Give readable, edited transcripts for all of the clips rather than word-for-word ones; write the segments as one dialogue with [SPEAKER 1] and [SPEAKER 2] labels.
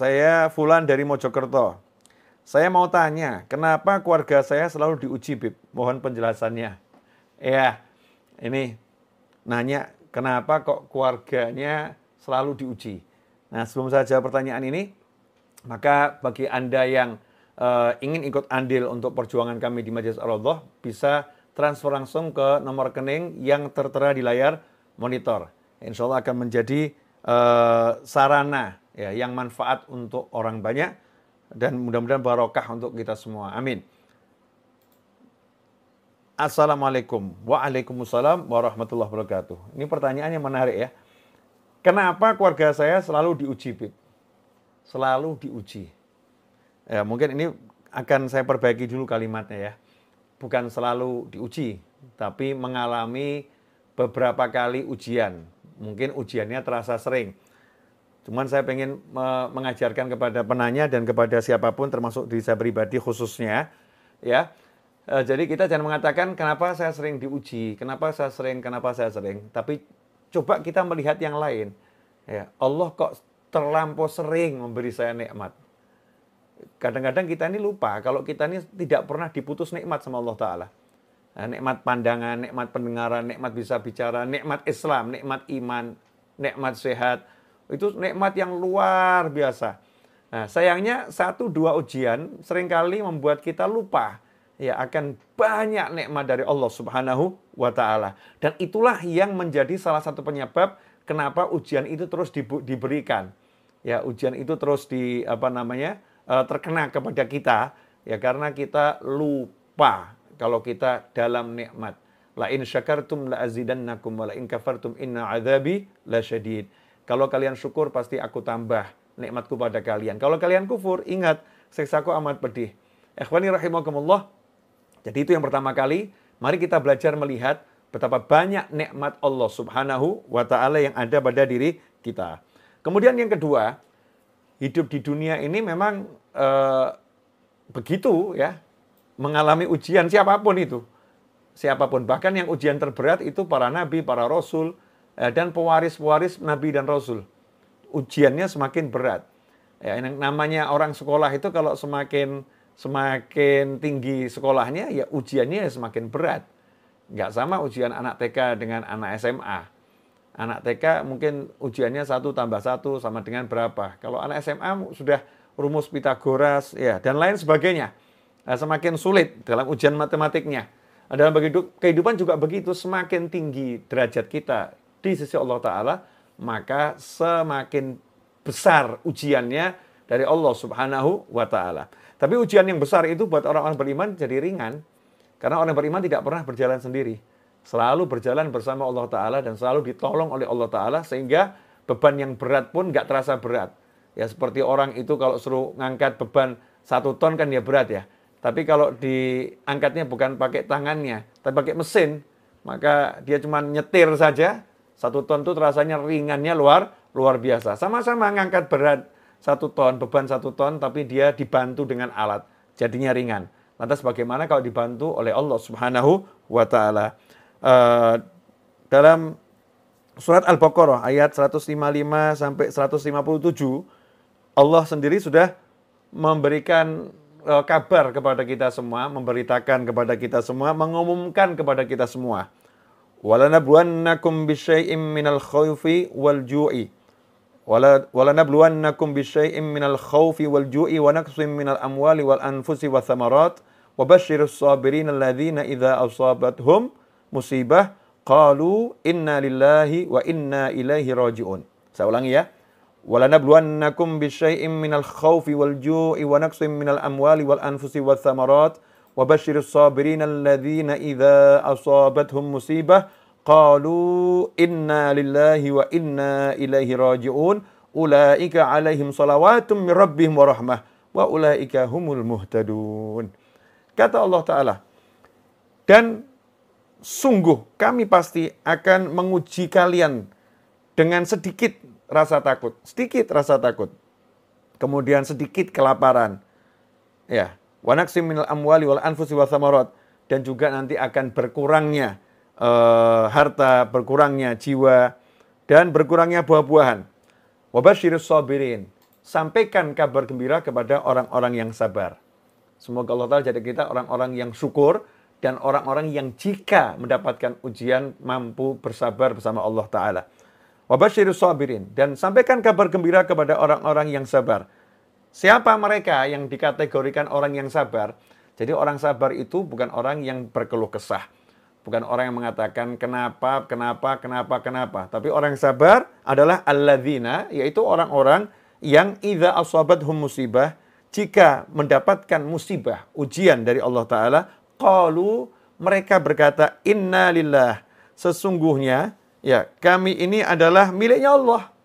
[SPEAKER 1] saya Fulan dari Mojokerto. Saya mau tanya, kenapa keluarga saya selalu diuji, Bib? Mohon penjelasannya. Ya, ini nanya, kenapa kok keluarganya selalu diuji? Nah, sebelum saya jawab pertanyaan ini, maka bagi Anda yang ingin ikut andil untuk perjuangan kami di Majelis Ar-Raudhah, bisa transfer langsung ke nomor rekening yang tertera di layar monitor. Insya Allah akan menjadi sarana ya, yang manfaat untuk orang banyak dan mudah-mudahan barokah untuk kita semua. Amin. Assalamualaikum. Waalaikumsalam warahmatullahi wabarakatuh. Ini pertanyaan yang menarik ya. Kenapa keluarga saya selalu diuji, Bib? Selalu diuji. Ya, mungkin ini akan saya perbaiki dulu kalimatnya ya. Bukan selalu diuji, tapi mengalami beberapa kali ujian. Mungkin ujiannya terasa sering. Cuman saya pengen mengajarkan kepada penanya dan kepada siapapun, termasuk diri saya pribadi khususnya, ya. Jadi kita jangan mengatakan kenapa saya sering diuji, kenapa saya sering. Tapi coba kita melihat yang lain. Ya, Allah kok terlampau sering memberi saya nikmat. Kadang-kadang kita ini lupa kalau kita ini tidak pernah diputus nikmat sama Allah Ta'ala. Nah, nikmat pandangan, nikmat pendengaran, nikmat bisa bicara, nikmat Islam, nikmat iman, nikmat sehat. Itu nikmat yang luar biasa. Nah, sayangnya 1-2 ujian seringkali membuat kita lupa ya akan banyak nikmat dari Allah Subhanahu wa Ta'ala. Dan itulah yang menjadi salah satu penyebab kenapa ujian itu terus diberikan. Ya, ujian itu terus terkena kepada kita ya karena kita lupa kalau kita dalam nikmat. La in syakartum la azidannakum wa la in kafartum inna adzabi lasyadid. Kalau kalian syukur pasti aku tambah nikmatku pada kalian. Kalau kalian kufur, ingat siksaku amat pedih. Ikhwani rahimakumullah. Jadi itu yang pertama kali, mari kita belajar melihat betapa banyak nikmat Allah Subhanahu wa Ta'ala yang ada pada diri kita. Kemudian yang kedua, hidup di dunia ini memang begitu ya, mengalami ujian siapapun itu. Siapapun, bahkan yang ujian terberat itu para nabi, para rasul, dan pewaris-pewaris nabi dan rasul. Ujiannya semakin berat. Ya, yang namanya orang sekolah itu kalau semakin tinggi sekolahnya, ya ujiannya semakin berat. Nggak sama ujian anak TK dengan anak SMA. Anak TK mungkin ujiannya 1 tambah 1 sama dengan berapa. Kalau anak SMA sudah rumus Pitagoras ya dan lain sebagainya. Nah, semakin sulit dalam ujian matematiknya. Dalam kehidupan juga begitu, semakin tinggi derajat kita di sisi Allah Ta'ala, maka semakin besar ujiannya dari Allah Subhanahu wa Ta'ala. Tapi ujian yang besar itu buat orang-orang beriman jadi ringan. Karena orang beriman tidak pernah berjalan sendiri. Selalu berjalan bersama Allah Ta'ala dan selalu ditolong oleh Allah Ta'ala sehingga beban yang berat pun nggak terasa berat. Ya seperti orang itu kalau suruh ngangkat beban 1 ton kan ya berat ya. Tapi kalau diangkatnya bukan pakai tangannya, tapi pakai mesin, maka dia cuma nyetir saja. 1 ton itu rasanya ringannya luar biasa. Sama-sama ngangkat berat 1 ton, beban 1 ton, tapi dia dibantu dengan alat. Jadinya ringan. Lantas bagaimana kalau dibantu oleh Allah Subhanahu wa Ta'ala? Dalam surat Al-Baqarah ayat 155 sampai 157, Allah sendiri sudah memberikan kabar kepada kita semua, memberitakan kepada kita semua, mengumumkan kepada kita semua. Walanabluwannakum bisyai'im minal khawfi wal ju'i. Walanabluwannakum bisyai'im minal khawfi wal ju'i wa naqsim minal amwali wal anfusi wa thamarat wa basyirus sabirin alladhina idza asabathum musibah qalu inna lillahi wa inna ilaihi raji'un. Saya ulangi ya. Walanabluwannakum bisyai'im minal khawfi wal ju'i wa naqsim minal amwali wal anfusi wa thamarat wa basyirus sabirin alladhina idza asabathum musibah qalu inna lillahi wa inna ilaihi raji'un ulaika alaihim salawatum min rabbihim wa rahmah wa ulaika humul muhtadun. Kata Allah Ta'ala, dan sungguh kami pasti akan menguji kalian dengan sedikit rasa takut, kemudian sedikit kelaparan, ya, wa naqsim minal amwali wal anfusi wa thamarat, dan juga nanti akan berkurangnya harta, berkurangnya jiwa, dan berkurangnya buah-buahan. Wa basyirus sabirin, sampaikan kabar gembira kepada orang-orang yang sabar. Semoga Allah Ta'ala jadi kita orang-orang yang syukur dan orang-orang yang jika mendapatkan ujian mampu bersabar bersama Allah Ta'ala. Wabashirus sabirin. Dan sampaikan kabar gembira kepada orang-orang yang sabar. Siapa mereka yang dikategorikan orang yang sabar? Jadi orang sabar itu bukan orang yang berkeluh kesah. Bukan orang yang mengatakan kenapa. Tapi orang yang sabar adalah alladzina, yaitu orang-orang yang idza asabathum musibah, jika mendapatkan musibah, ujian dari Allah Ta'ala, qalu, mereka berkata, inna lillah, sesungguhnya, ya kami ini adalah miliknya Allah.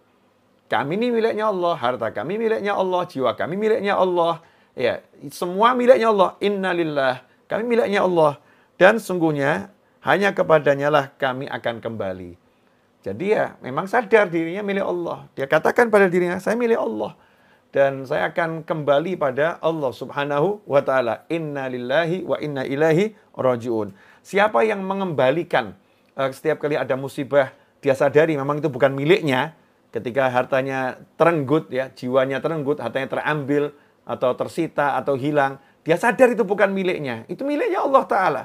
[SPEAKER 1] Kami ini miliknya Allah, harta kami miliknya Allah, jiwa kami miliknya Allah. Ya, semua miliknya Allah. Innalillah, kami miliknya Allah. Dan sungguhnya hanya kepadanya lah kami akan kembali. Jadi ya memang sadar dirinya milik Allah. Dia katakan pada dirinya, saya milik Allah. Dan saya akan kembali pada Allah Subhanahu wa Ta'ala. Innalillahi wa inna ilaihi raji'un. Siapa yang mengembalikan setiap kali ada musibah, dia sadari memang itu bukan miliknya. Ketika hartanya terenggut, ya, jiwanya terenggut, hartanya terambil, atau tersita, atau hilang, dia sadar itu bukan miliknya. Itu miliknya Allah Ta'ala.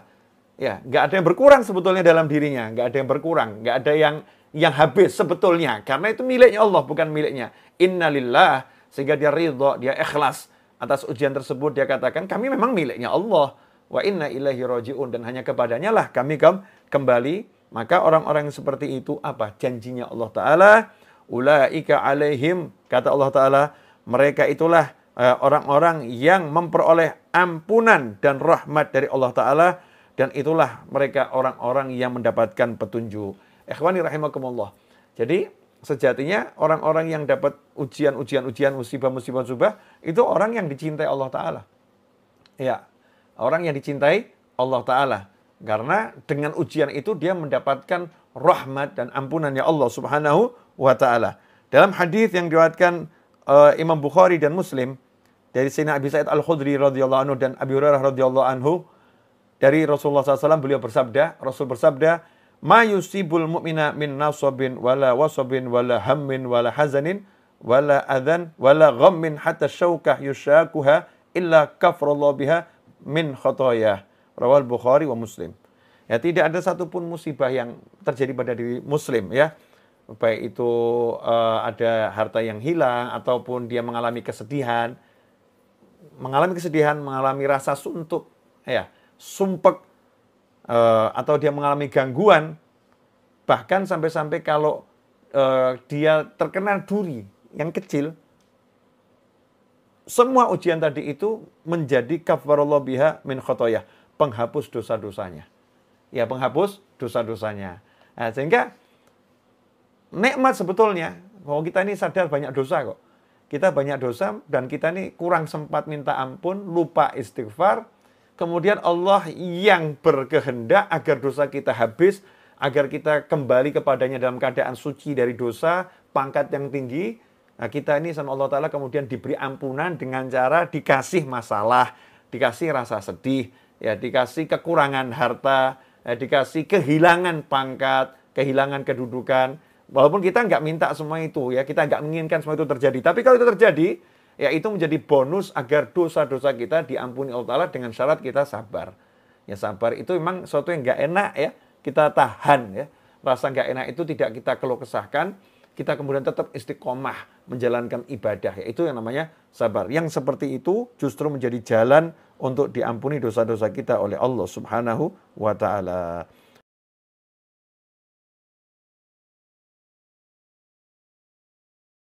[SPEAKER 1] Ya, nggak ada yang berkurang sebetulnya dalam dirinya. Nggak ada yang berkurang. Nggak ada yang habis sebetulnya. Karena itu miliknya Allah, bukan miliknya. Innalillah, sehingga dia ridho, dia ikhlas. Atas ujian tersebut, dia katakan, kami memang miliknya Allah. Wa inna ilaihi raji'un. Dan hanya kepadanya lah kami kembali. Maka orang-orang yang seperti itu, apa? Janjinya Allah Ta'ala. Ulaika alaihim, kata Allah Ta'ala, mereka itulah orang-orang yang memperoleh ampunan dan rahmat dari Allah Ta'ala, dan itulah mereka orang-orang yang mendapatkan petunjuk. Ikhwani rahimakumullah. Jadi sejatinya orang-orang yang dapat ujian, musibah, itu orang yang dicintai Allah Ta'ala. Ya, orang yang dicintai Allah Ta'ala. Karena dengan ujian itu dia mendapatkan rahmat dan ampunannya Allah Subhanahu wa Ta'ala. Dalam hadis yang diriwayatkan Imam Bukhari dan Muslim dari Sayyidina Abi Sa'id Al-Khudri radhiyallahu anhu dan Abi Hurairah radhiyallahu anhu, dari Rasulullah SAW, beliau bersabda, Rasul bersabda, ma yusibul mu'mina min nasabin wala wasabin wala hammin wala hazanin wala adhan wala ghammin hatta syaukah yushakuha illa kafrallahu biha min khotoyah. Rawal Bukhari wa Muslim. Ya, tidak ada satupun musibah yang terjadi pada diri Muslim, ya. Baik itu ada harta yang hilang, ataupun dia mengalami kesedihan, mengalami rasa suntuk, ya, sumpek, atau dia mengalami gangguan, bahkan sampai-sampai kalau dia terkena duri yang kecil, semua ujian tadi itu menjadi kafarallahu biha min khotoyah, penghapus dosa-dosanya. Ya, penghapus dosa-dosanya. Nah, sehingga nikmat sebetulnya, bahwa kita ini sadar banyak dosa kok. Kita banyak dosa dan kita ini kurang sempat minta ampun, lupa istighfar. Kemudian Allah yang berkehendak agar dosa kita habis, agar kita kembali kepadanya dalam keadaan suci dari dosa, pangkat yang tinggi. Nah, kita ini sama Allah Ta'ala kemudian diberi ampunan dengan cara dikasih masalah, dikasih rasa sedih, ya, dikasih kekurangan harta, dikasih kehilangan pangkat, kehilangan kedudukan. Walaupun kita nggak minta semua itu, ya, kita nggak menginginkan semua itu terjadi. Tapi kalau itu terjadi, ya itu menjadi bonus agar dosa-dosa kita diampuni Allah Ta'ala dengan syarat kita sabar. Ya, sabar itu memang sesuatu yang nggak enak, ya, kita tahan, ya. Rasa nggak enak itu tidak kita keluh kesahkan, kita kemudian tetap istiqomah menjalankan ibadah. Ya, itu yang namanya sabar. Yang seperti itu justru menjadi jalan untuk diampuni dosa-dosa kita oleh Allah Subhanahu wa Ta'ala.